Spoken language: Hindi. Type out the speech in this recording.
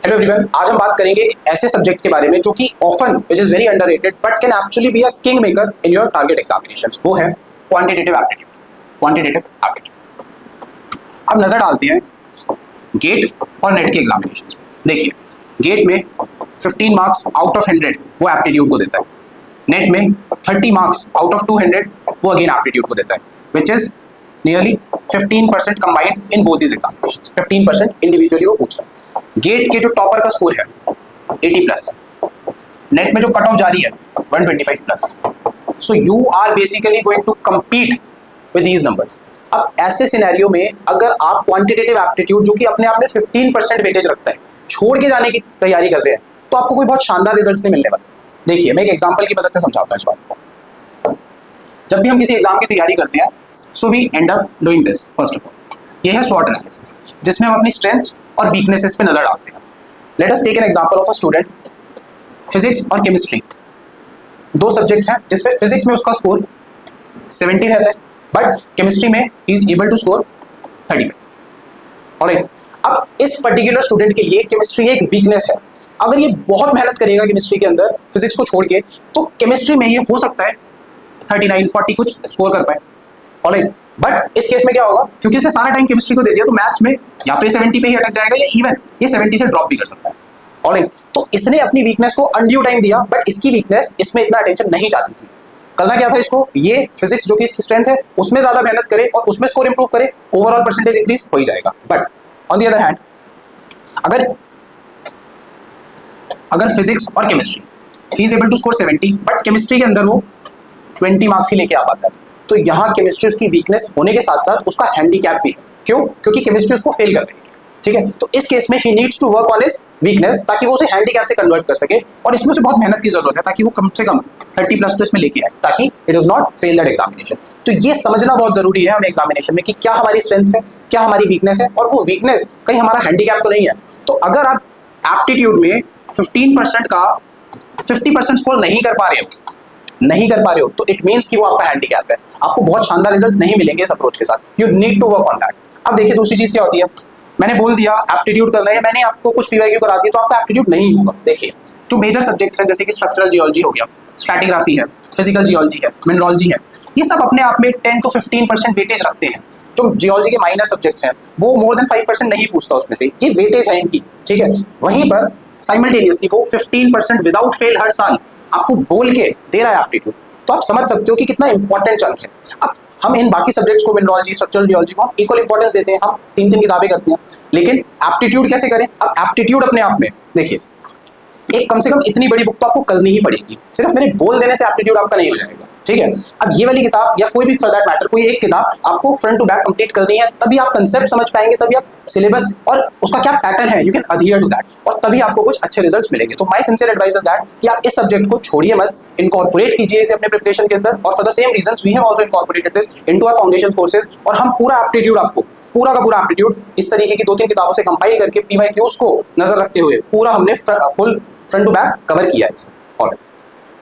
हेलो एवरीवन, आज हम बात करेंगे एक ऐसे सब्जेक्ट के बारे में जो कि often which is very underrated but can actually be a king maker in your target examinations. वो है क्वांटिटेटिव एप्टीट्यूड। Quantitative aptitude. अब नजर डालते हैं गेट और नेट के एग्जामिनेशंस में। देखिए, गेट में 15 मार्क्स आउट ऑफ 100 वो एप्टीट्यूड को देता है। नेट में 30 मार्क्स आउट ऑफ 200 वो अगेन एप्टीट्यूड को देता है, which is nearly 15% combined in both these examinations. 15% individually वो पूछ रहा है। गेट के जो टॉपर का स्कोर है 80 प्लस, नेट में जो कट ऑफ जारी है 125 plus. So you are basically going to compete with these numbers। अब ऐसे सिनेरियो में अगर आप क्वांटिटेटिव एप्टीट्यूड जो कि अपने आप में 15% वेटेज रखता है छोड़ के जाने की तैयारी कर रहे हैं तो आपको कोई बहुत शानदार रिजल्ट्स नहीं मिलने वाले। देखिए, मैं एक एग्जांपल की मदद से समझाता हूँ इस बात को। जब भी हम किसी एग्जाम की तैयारी करते हैं so we end up doing this. First of all ये है स्वॉट एनालिसिस, जिसमें हम अपनी स्ट्रेंथ्स और वीकनेसेस पे नजर डालते हैं। Let us take an example of a student. Physics और केमिस्ट्री दो सब्जेक्ट्स हैं जिसमें फिजिक्स में उसका स्कोर 70 रहता है बट केमिस्ट्री में he is able to score 35। Alright, अब इस पर्टिकुलर स्टूडेंट के लिए केमिस्ट्री एक वीकनेस है। अगर ये बहुत मेहनत करेगा केमिस्ट्री के अंदर फिजिक्स को छोड़ के तो केमिस्ट्री में ये हो सकता है 39-40 कुछ स्कोर कर पाए। ऑलराइट, बट इस केस में क्या होगा, क्योंकि इसने सारा टाइम केमिस्ट्री को दे दिया तो मैथ्स में या तो ये 70 पे ही अटक जाएगा या इवन ये 70 से ड्रॉप भी कर सकता है। ऑलराइट, तो इसने अपनी वीकनेस को अनड्यू टाइम दिया बट इसकी वीकनेस इसमें इतना अटेंशन नहीं चाहती थी। करना क्या था इसको, ये फिजिक्स जो कि इसकी स्ट्रेंथ है उसमें ज्यादा मेहनत करे और उसमें स्कोर इंप्रूव करे, ओवरऑल परसेंटेज इंक्रीज हो ही जाएगा। But on the other hand अगर फिजिक्स और chemistry he is able to score 70 but chemistry के अंदर वो 20 मार्क्स ही लेके आ पाता है तो यहाँ केमिस्ट्री उसकी वीकनेस होने के साथ साथ उसका हैंडीकैप भी है। क्यों? क्योंकि केमिस्ट्री उसको फेल कर रही है। ठीक है, तो इस केस में he needs to work on his weakness ताकि वो उसे हैंडीकैप से कन्वर्ट कर सके और इसमें उसे बहुत मेहनत की जरूरत है ताकि वो कम से कम 30 प्लस तो इसमें लेके आए ताकि it is not fail that examination. तो ये समझना बहुत जरूरी है हमें एग्जामिनेशन में कि क्या हमारी स्ट्रेंथ है, क्या हमारी वीकनेस है और वो वीकनेस कहीं हमारा हैंडीकैप तो नहीं है। तो अगर आप एप्टीट्यूड में 15% का 50% स्कोर नहीं कर पा रहे हो तो इट मींस कि वो आपका हैंडीकैप है। आपको बहुत शानदार रिजल्ट्स नहीं मिलेंगे इस अप्रोच के साथ। You need to work on that. अब देखिए, दूसरी चीज क्या होती है, मैंने बोल दिया एप्टीट्यूड करना है, मैंने आपको कुछ पीवाईक्यू करा दिया तो आपका एप्टीट्यूड नहीं होगा। देखिए, जो मेजर सब्जेक्ट्स हैं जैसे कि स्ट्रक्चरल जियोलॉजी हो गया, स्ट्रैटिग्राफी है, फिजिकल जियोलॉजी है, मिनरलॉजी है, ये सब अपने आप में 10 to 15% वेटेज रखते हैं। जो जियोलॉजी के माइनर सब्जेक्ट्स हैं वो मोर देन 5% नहीं पूछता उसमें से, ये वेटेज है इनकी। ठीक है, वहीं पर साइमल्टेनियसली वो 15% विदाउट फेल हर साल आपको बोल के दे रहा है एप्टीट्यूड। तो आप समझ सकते हो कि कितना इंपॉर्टेंट चंक है। अब हम इन बाकी सब्जेक्ट्स को, मिनरलॉजी, स्ट्रक्चरल जियोलॉजी को हम इक्वल इंपॉर्टेंस देते हैं, हम 3 किताबें करते हैं, लेकिन एप्टीट्यूड कैसे करें। अब एप्टीट्यूड अपने आप में देखिए, एक कम से कम इतनी बड़ी बुक तो आपको करनी ही पड़ेगी। सिर्फ मेरे बोल देने से एप्टीट्यूड आपका नहीं हो जाएगा। ठीक है, अब ये वाली किताब या कोई भी फॉर दैट मैटर कोई एक किताब आपको फ्रंट टू बैक कंप्लीट करनी है, तभी आप कंसेप्ट समझ पाएंगे, तभी आप सिलेबस और उसका क्या पैटर्न है you can adhere to that और तभी आपको कुछ अच्छे रिजल्ट्स मिलेंगे। तो my sincere advice is that कि आप इस सब्जेक्ट को छोड़िए मत, इनकॉर्पोरेट कीजिए इसे अपने प्रिपरेशन के अंदर। और for the same reasons we have also incorporated this into our foundation courses और हम पूरा एप्टीट्यूड आपको पूरा का पूरा एप्टीट्यूड इस तरीके की 2-3 किताबों से कंपाइल करके पीवाईक्यूज को नजर रखते हुए पूरा हमने full front to back cover किया है।